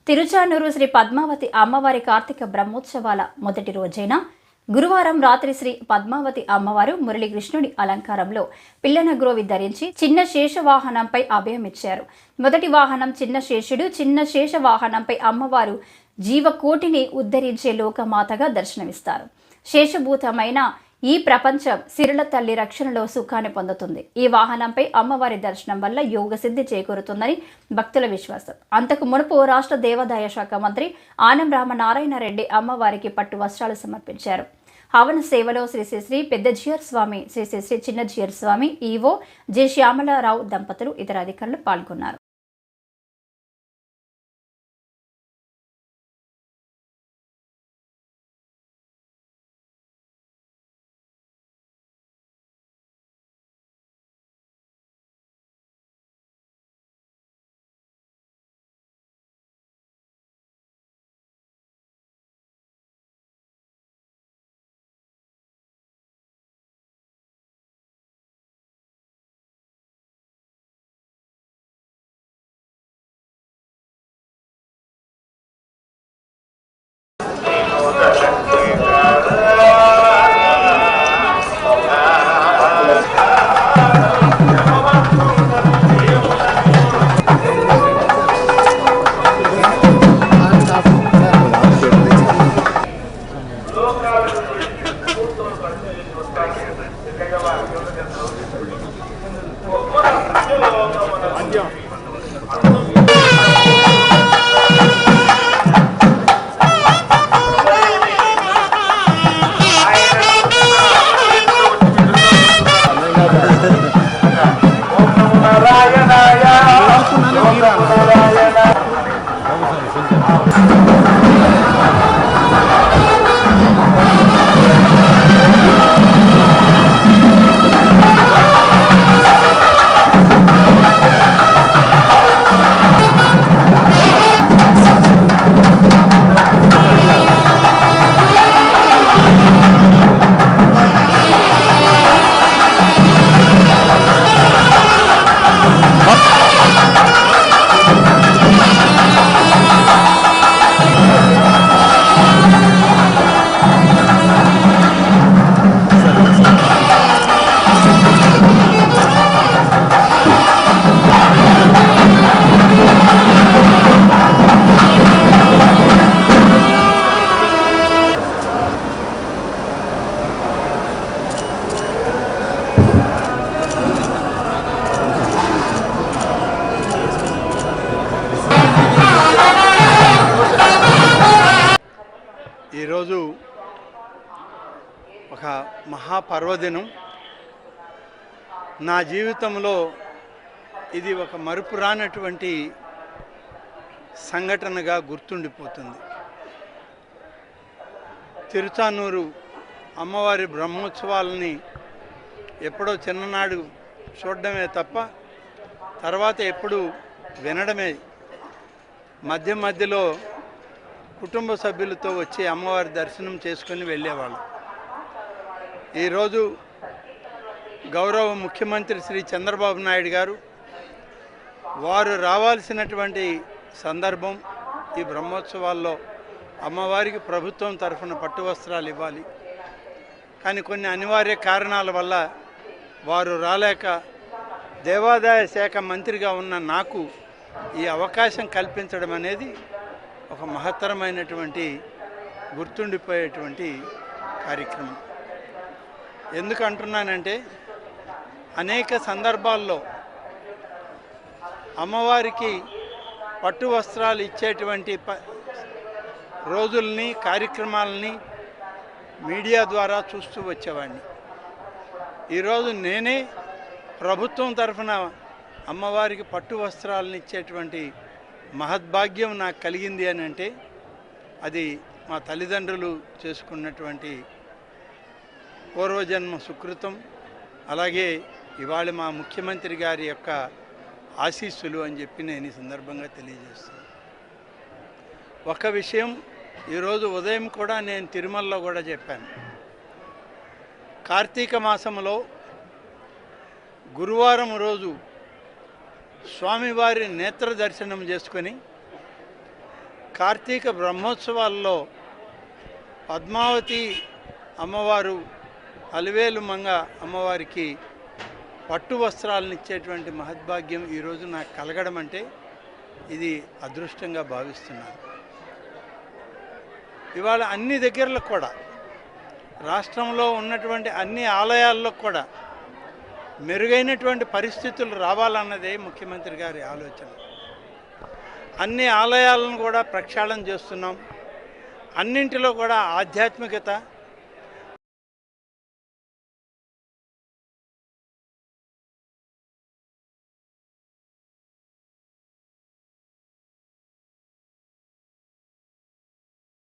తిరుచానూరు శ్రీ పద్మావతి అమ్మవారి కార్తీక బ్రహ్మోత్సవాల మొదటి రోజైన గురువారం రాత్రి శ్రీ పద్మావతి అమ్మవారు మురళీ కృష్ణుడి అలంకారంలో పిల్లన గ్రోవి ధరించి చిన్న శేషవాహనంపై అభయమిచ్చారు. మొదటి వాహనం చిన్న శేషుడు, చిన్న శేష వాహనంపై అమ్మవారు జీవకోటిని ఉద్ధరించే లోకమాతగా దర్శనమిస్తారు. శేషభూతమైన ఈ ప్రపంచం సిరుల తల్లి రక్షణలో సుఖాన్ని పొందుతుంది. ఈ వాహనంపై అమ్మవారి దర్శనం వల్ల యోగ సిద్ధి చేకూరుతుందని భక్తుల విశ్వాసం. అంతకు మునుపు రాష్ట్ర దేవాదాయ శాఖ మంత్రి ఆనం రామనారాయణ రెడ్డి అమ్మవారికి పట్టు వస్త్రాలు సమర్పించారు. హవన సేవలో శ్రీ శ్రీ శ్రీ పెద్ద జియర్ స్వామి, శ్రీ శ్రీ శ్రీ చిన్న జియర్ స్వామి, ఈవో జె శ్యామలారావు దంపతులు, ఇతర అధికారులు పాల్గొన్నారు. ఈరోజు ఒక మహాపర్వదినం. నా జీవితంలో ఇది ఒక మరుపురానటువంటి సంఘటనగా గుర్తుండిపోతుంది. తిరుచానూరు అమ్మవారి బ్రహ్మోత్సవాలని ఎప్పుడో చిన్ననాడు చూడడమే తప్ప తర్వాత ఎప్పుడు వినడమే. మధ్య మధ్యలో కుటుంబ సభ్యులతో వచ్చి అమ్మవారి దర్శనం చేసుకొని వెళ్ళేవాళ్ళు. ఈరోజు గౌరవ ముఖ్యమంత్రి శ్రీ చంద్రబాబు నాయుడు గారు వారు రావాల్సినటువంటి సందర్భం ఈ బ్రహ్మోత్సవాల్లో అమ్మవారికి ప్రభుత్వం తరఫున పట్టు వస్త్రాలు ఇవ్వాలి. కానీ కొన్ని అనివార్య కారణాల వల్ల వారు రాలేక దేవాదాయ శాఖ మంత్రిగా ఉన్న నాకు ఈ అవకాశం కల్పించడం అనేది ఒక మహత్తరమైనటువంటి గుర్తుండిపోయేటువంటి కార్యక్రమం. ఎందుకు అంటున్నానంటే అనేక సందర్భాల్లో అమ్మవారికి పట్టు వస్త్రాలు ఇచ్చేటువంటి రోజుల్ని, కార్యక్రమాలని మీడియా ద్వారా చూస్తూ వచ్చేవాడిని. ఈరోజు నేనే ప్రభుత్వం తరఫున అమ్మవారికి పట్టు వస్త్రాలను ఇచ్చేటువంటి మహద్భాగ్యం నాకు కలిగింది అని అంటే అది మా తల్లిదండ్రులు చేసుకున్నటువంటి పూర్వజన్మ సుకృతం. అలాగే ఇవాళ మా ముఖ్యమంత్రి గారి యొక్క ఆశీస్సులు అని చెప్పి నేను ఈ సందర్భంగా తెలియజేస్తాను. ఒక విషయం ఈరోజు ఉదయం కూడా నేను తిరుమలలో కూడా చెప్పాను. కార్తీక మాసంలో గురువారం రోజు స్వామివారి నేత్ర దర్శనం చేసుకొని కార్తీక బ్రహ్మోత్సవాల్లో పద్మావతి అమ్మవారు అలివేలు మంగ అమ్మవారికి పట్టు వస్త్రాలను ఇచ్చేటువంటి మహద్భాగ్యం ఈరోజు నాకు కలగడం అంటే ఇది అదృష్టంగా భావిస్తున్నాను. ఇవాళ అన్ని దగ్గరలో కూడా రాష్ట్రంలో ఉన్నటువంటి అన్ని ఆలయాల్లో కూడా మెరుగైనటువంటి పరిస్థితులు రావాలన్నదే ముఖ్యమంత్రి గారి ఆలోచన. అన్ని ఆలయాలను కూడా ప్రక్షాళన చేస్తున్నాం. అన్నింటిలో కూడా ఆధ్యాత్మికత